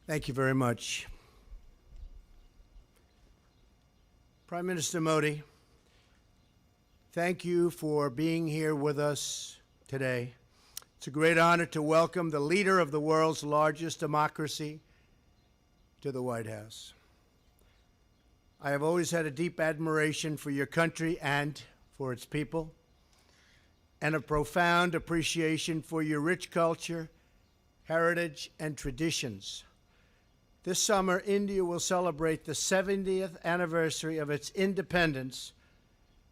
Thank you very much. Prime Minister Modi, thank you for being here with us today. It's a great honor to welcome the leader of the world's largest democracy to the White House. I have always had a deep admiration for your country and for its people, and a profound appreciation for your rich culture, heritage, and traditions. This summer, India will celebrate the 70th anniversary of its independence,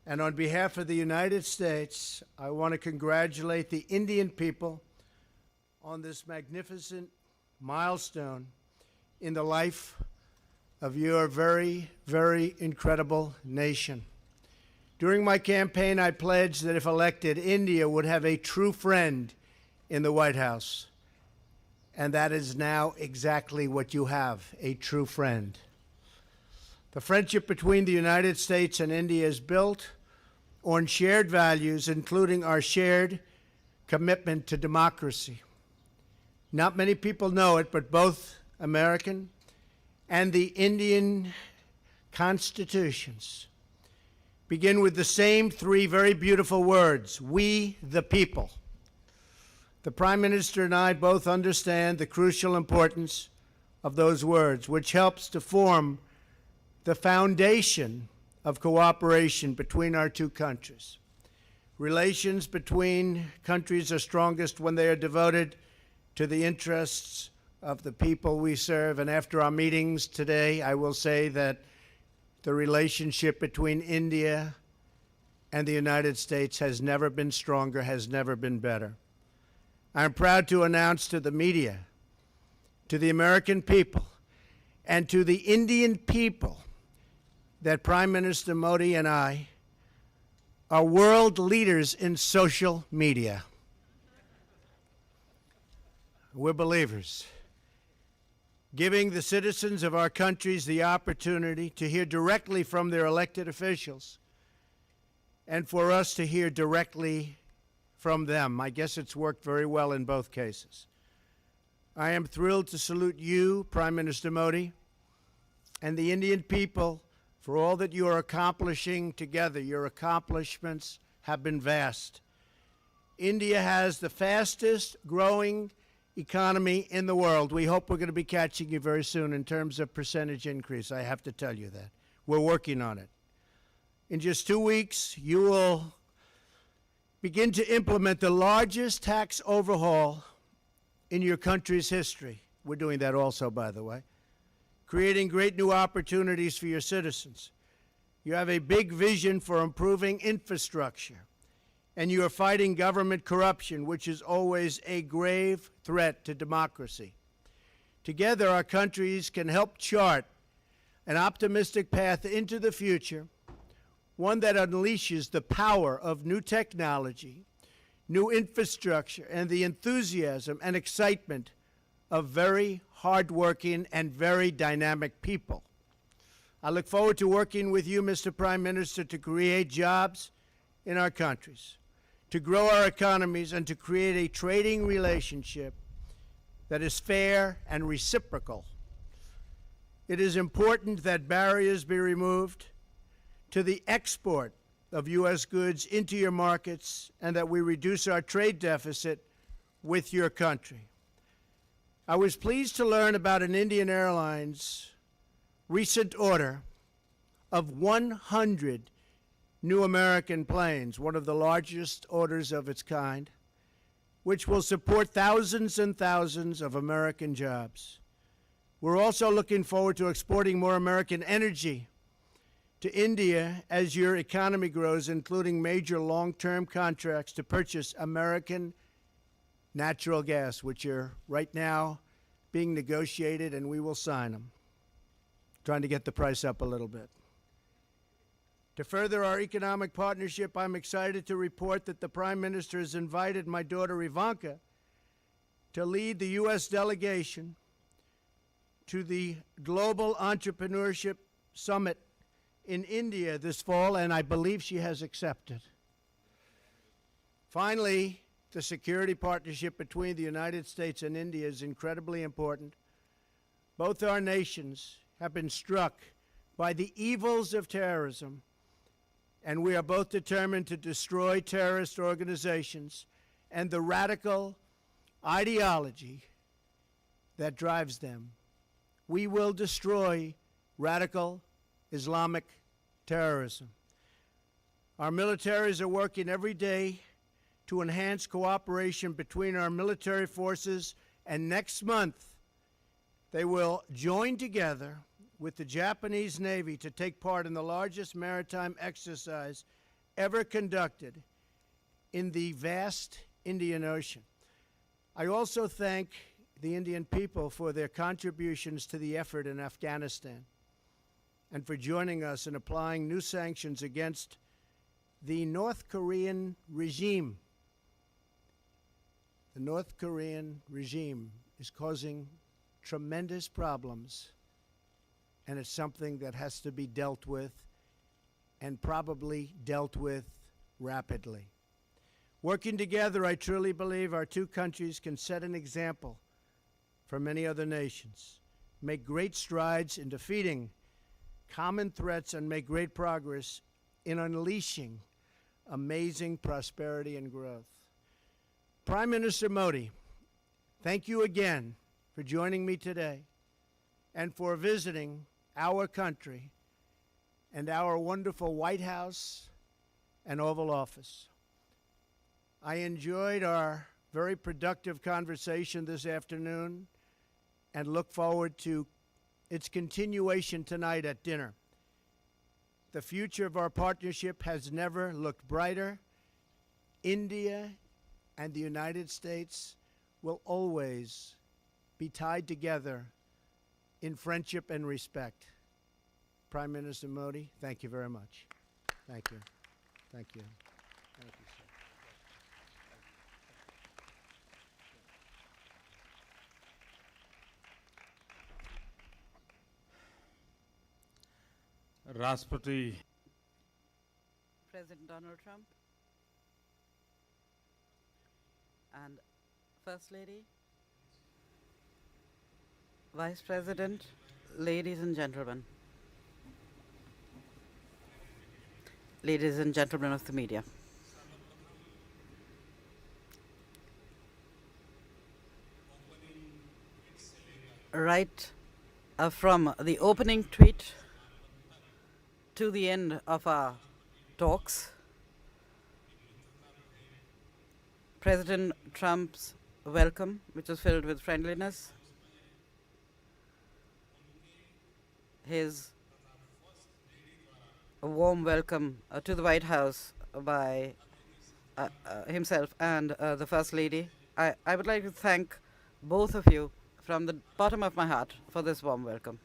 and on behalf of the United States, I want to congratulate the Indian people on this magnificent milestone in the life of your very, very incredible nation. During my campaign, I pledged that if elected, India would have a true friend in the White House. And that is now exactly what you have, a true friend. The friendship between the United States and India is built on shared values, including our shared commitment to democracy. Not many people know it, but both American and the Indian constitutions begin with the same three very beautiful words: we the people. The Prime Minister and I both understand the crucial importance of those words, which helps to form the foundation of cooperation between our two countries. Relations between countries are strongest when they are devoted to the interests of the people we serve. And after our meetings today, I will say that the relationship between India and the United States has never been stronger, has never been better. I'm proud to announce to the media, to the American people, and to the Indian people that Prime Minister Modi and I are world leaders in social media. We're believers, giving the citizens of our countries the opportunity to hear directly from their elected officials and for us to hear directly from them. I guess it's worked very well in both cases. I am thrilled to salute you, Prime Minister Modi, and the Indian people for all that you are accomplishing together. Your accomplishments have been vast. India has the fastest growing economy in the world. We hope we're going to be catching you very soon in terms of percentage increase. I have to tell you that. We're working on it. In just 2 weeks, you will begin to implement the largest tax overhaul in your country's history. We're doing that also, by the way, creating great new opportunities for your citizens. You have a big vision for improving infrastructure, and you are fighting government corruption, which is always a grave threat to democracy. Together, our countries can help chart an optimistic path into the future, one that unleashes the power of new technology, new infrastructure, and the enthusiasm and excitement of very hardworking and very dynamic people. I look forward to working with you, Mr. Prime Minister, to create jobs in our countries, to grow our economies, and to create a trading relationship that is fair and reciprocal. It is important that barriers be removed to the export of U.S. goods into your markets, and that we reduce our trade deficit with your country. I was pleased to learn about an Indian Airlines recent order of 100 new American planes, one of the largest orders of its kind, which will support thousands and thousands of American jobs. We're also looking forward to exporting more American energy to India as your economy grows, including major long-term contracts to purchase American natural gas, which are right now being negotiated, and we will sign them, trying to get the price up a little bit. To further our economic partnership, I'm excited to report that the Prime Minister has invited my daughter Ivanka to lead the U.S. delegation to the Global Entrepreneurship Summit in India this fall, and I believe she has accepted. Finally, the security partnership between the United States and India is incredibly important. Both our nations have been struck by the evils of terrorism, and we are both determined to destroy terrorist organizations and the radical ideology that drives them. We will destroy radical Islamic terrorism. Our militaries are working every day to enhance cooperation between our military forces, and next month they will join together with the Japanese Navy to take part in the largest maritime exercise ever conducted in the vast Indian Ocean. I also thank the Indian people for their contributions to the effort in Afghanistan and for joining us in applying new sanctions against the North Korean regime. The North Korean regime is causing tremendous problems, and it's something that has to be dealt with, and probably dealt with rapidly. Working together, I truly believe our two countries can set an example for many other nations, make great strides in defeating common threats, and make great progress in unleashing amazing prosperity and growth. Prime Minister Modi, thank you again for joining me today and for visiting our country and our wonderful White House and Oval Office. I enjoyed our very productive conversation this afternoon and look forward to its continuation tonight at dinner. The future of our partnership has never looked brighter. India and the United States will always be tied together in friendship and respect. Prime Minister Modi, thank you very much. Thank you. Thank you. Thank you, sir. Rashtrapati President Donald Trump and First Lady, Vice President, ladies and gentlemen of the media. Right from the opening tweet to the end of our talks, President Trump's welcome, which was filled with friendliness, his warm welcome to the White House by himself and the First Lady. I would like to thank both of you from the bottom of my heart for this warm welcome.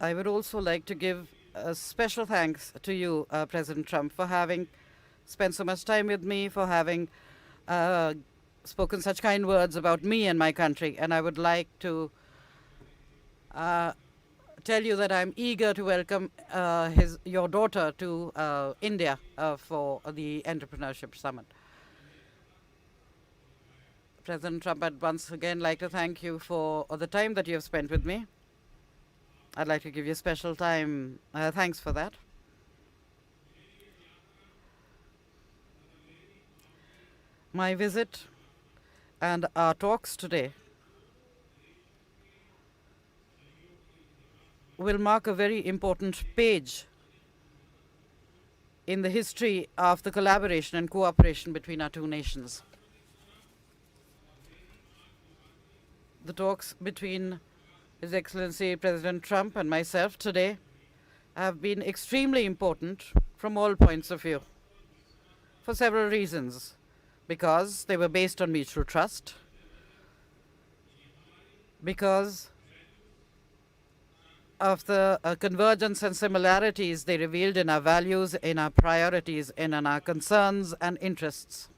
I would also like to give a special thanks to you, President Trump, for having spent so much time with me, for having spoken such kind words about me and my country. And I would like to tell you that I'm eager to welcome your daughter to India for the Entrepreneurship Summit. President Trump, I'd once again like to thank you for the time that you have spent with me. I'd like to give you special thanks for that. My visit and our talks today will mark a very important page in the history of the collaboration and cooperation between our two nations. The talks between His Excellency President Trump and myself today have been extremely important from all points of view for several reasons. Because they were based on mutual trust, because of the convergence and similarities they revealed in our values, in our priorities, and in our concerns and interests,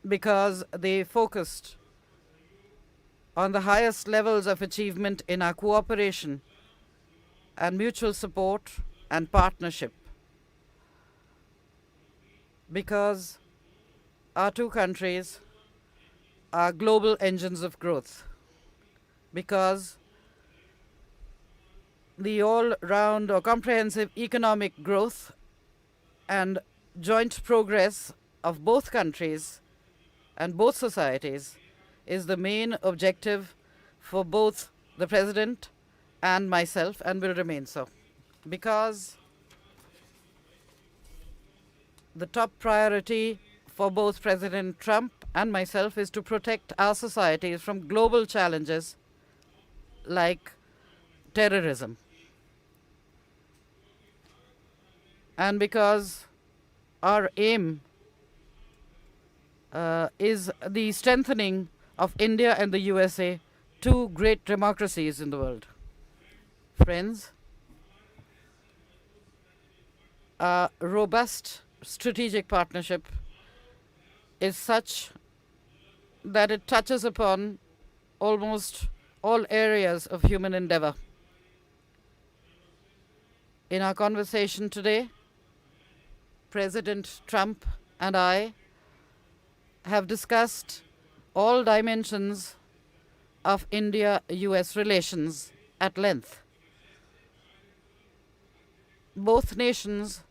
because they focused on the highest levels of achievement in our cooperation and mutual support and partnership, because our two countries are global engines of growth, because the all-round or comprehensive economic growth and joint progress of both countries and both societies is the main objective for both the President and myself, and will remain so. Because the top priority for both President Trump and myself is to protect our societies from global challenges like terrorism. And because our aim is the strengthening of India and the USA, two great democracies in the world. Friends, a robust strategic partnership is such that it touches upon almost all areas of human endeavor. In our conversation today, President Trump and I have discussed all dimensions of India-US relations at length. Both nations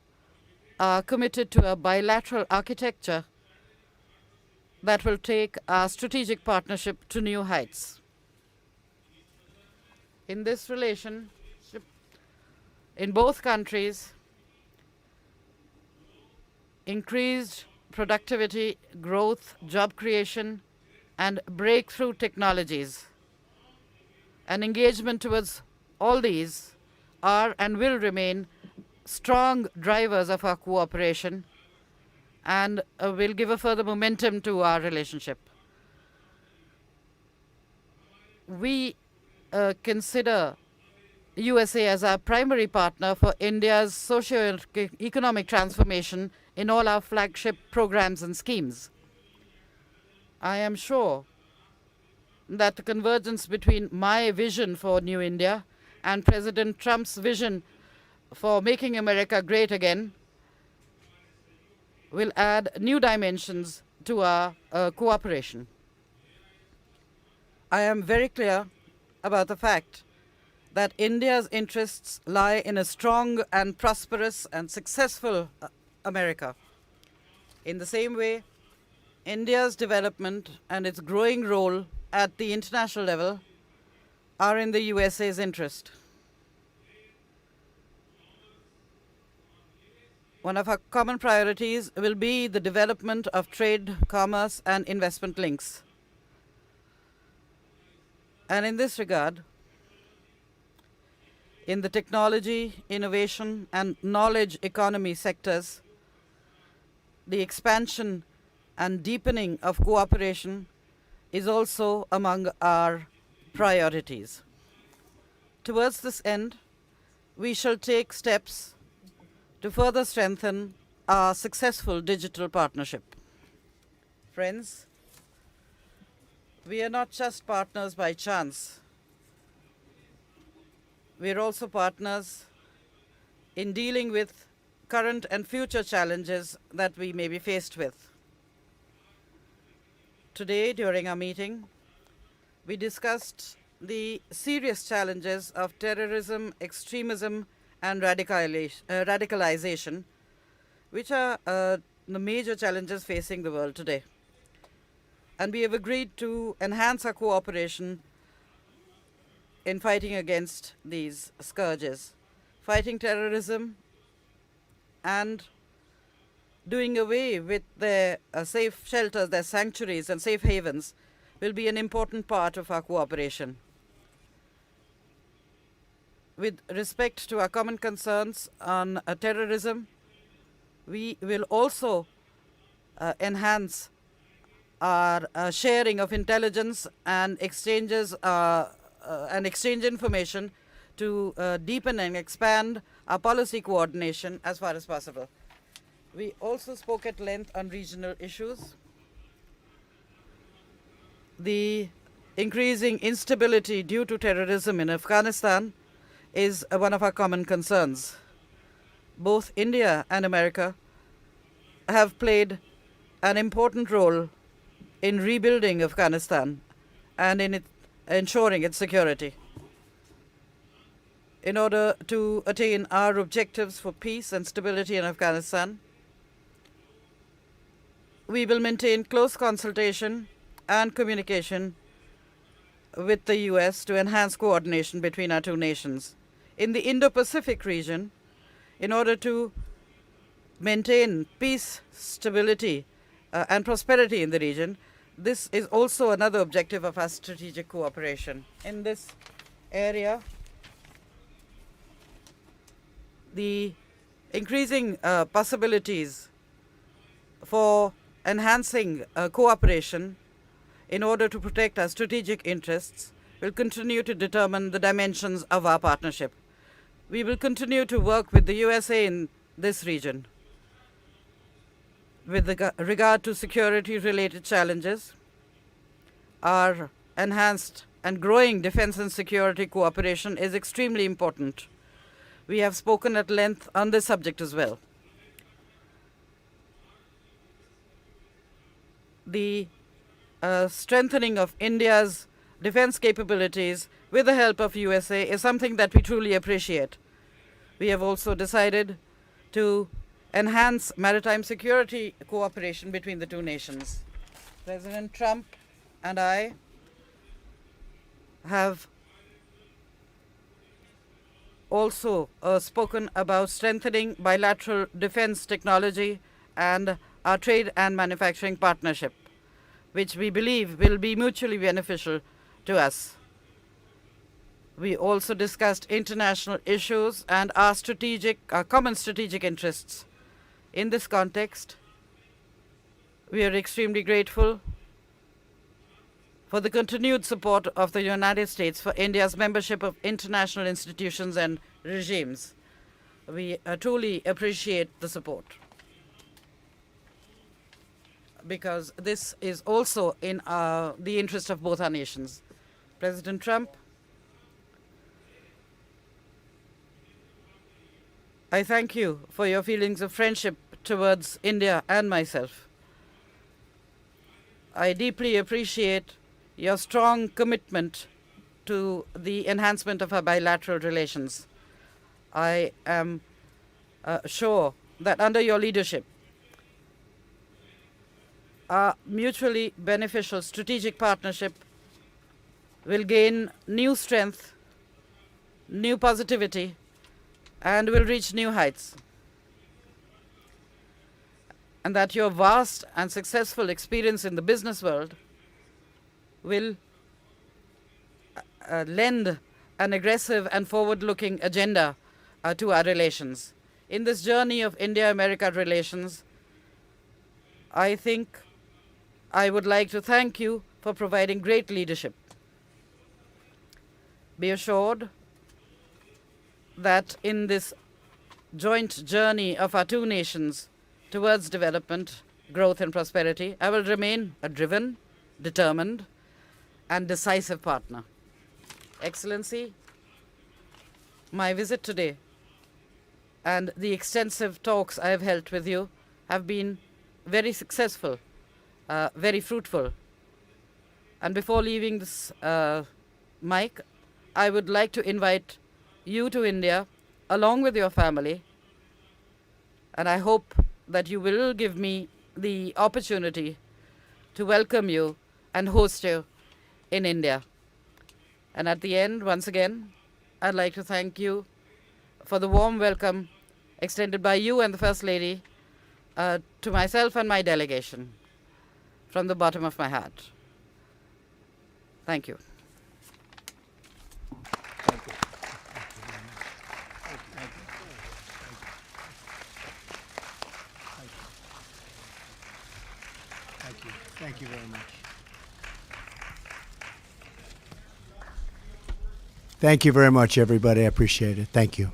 are committed to a bilateral architecture that will take our strategic partnership to new heights. In this relationship, in both countries, increased productivity, growth, job creation, and breakthrough technologies, and engagement towards all these are and will remain strong drivers of our cooperation, and will give a further momentum to our relationship. We consider USA as our primary partner for India's socio-economic transformation in all our flagship programs and schemes. I am sure that the convergence between my vision for New India and President Trump's vision for making America great again will add new dimensions to our cooperation. I am very clear about the fact that India's interests lie in a strong and prosperous and successful America. In the same way, India's development and its growing role at the international level are in the USA's interest. One of our common priorities will be the development of trade, commerce, and investment links. And in this regard, in the technology, innovation, and knowledge economy sectors, the expansion and deepening of cooperation is also among our priorities. Towards this end, we shall take steps to further strengthen our successful digital partnership. Friends, we are not just partners by chance. We are also partners in dealing with current and future challenges that we may be faced with. Today, during our meeting, we discussed the serious challenges of terrorism, extremism, and radicalization, which are the major challenges facing the world today. And we have agreed to enhance our cooperation in fighting against these scourges. Fighting terrorism and doing away with their safe shelters, their sanctuaries and safe havens will be an important part of our cooperation. With respect to our common concerns on terrorism, we will also enhance our sharing of intelligence and exchange information to deepen and expand our policy coordination as far as possible. We also spoke at length on regional issues. The increasing instability due to terrorism in Afghanistan is one of our common concerns. Both India and America have played an important role in rebuilding Afghanistan and in ensuring its security. In order to attain our objectives for peace and stability in Afghanistan, we will maintain close consultation and communication with the US to enhance coordination between our two nations. In the Indo-Pacific region, in order to maintain peace, stability, and prosperity in the region, this is also another objective of our strategic cooperation. In this area, the increasing possibilities for enhancing cooperation in order to protect our strategic interests will continue to determine the dimensions of our partnership. We will continue to work with the USA in this region with regard to security-related challenges. Our enhanced and growing defense and security cooperation is extremely important. We have spoken at length on this subject as well. The strengthening of India's defense capabilities with the help of USA is something that we truly appreciate. We have also decided to enhance maritime security cooperation between the two nations. President Trump and I have also spoken about strengthening bilateral defense technology and our trade and manufacturing partnership, which we believe will be mutually beneficial to us. We also discussed international issues and our common strategic interests. In this context, we are extremely grateful for the continued support of the United States for India's membership of international institutions and regimes. We truly appreciate the support, because this is also in the interest of both our nations. President Trump, I thank you for your feelings of friendship towards India and myself. I deeply appreciate your strong commitment to the enhancement of our bilateral relations. I am sure that under your leadership, our mutually beneficial strategic partnership will gain new strength, new positivity, and will reach new heights. And that your vast and successful experience in the business world will lend an aggressive and forward-looking agenda to our relations. In this journey of India-America relations, I think I would like to thank you for providing great leadership. Be assured that in this joint journey of our two nations towards development, growth, and prosperity, I will remain a driven, determined, and decisive partner. Excellency, my visit today and the extensive talks I have held with you have been very successful, very fruitful. And before leaving this mic, I would like to invite you to India along with your family, and I hope that you will give me the opportunity to welcome you and host you in India. And at the end, once again, I'd like to thank you for the warm welcome extended by you and the First Lady to myself and my delegation from the bottom of my heart. Thank you. Thank you very much. Thank you very much, everybody. I appreciate it. Thank you.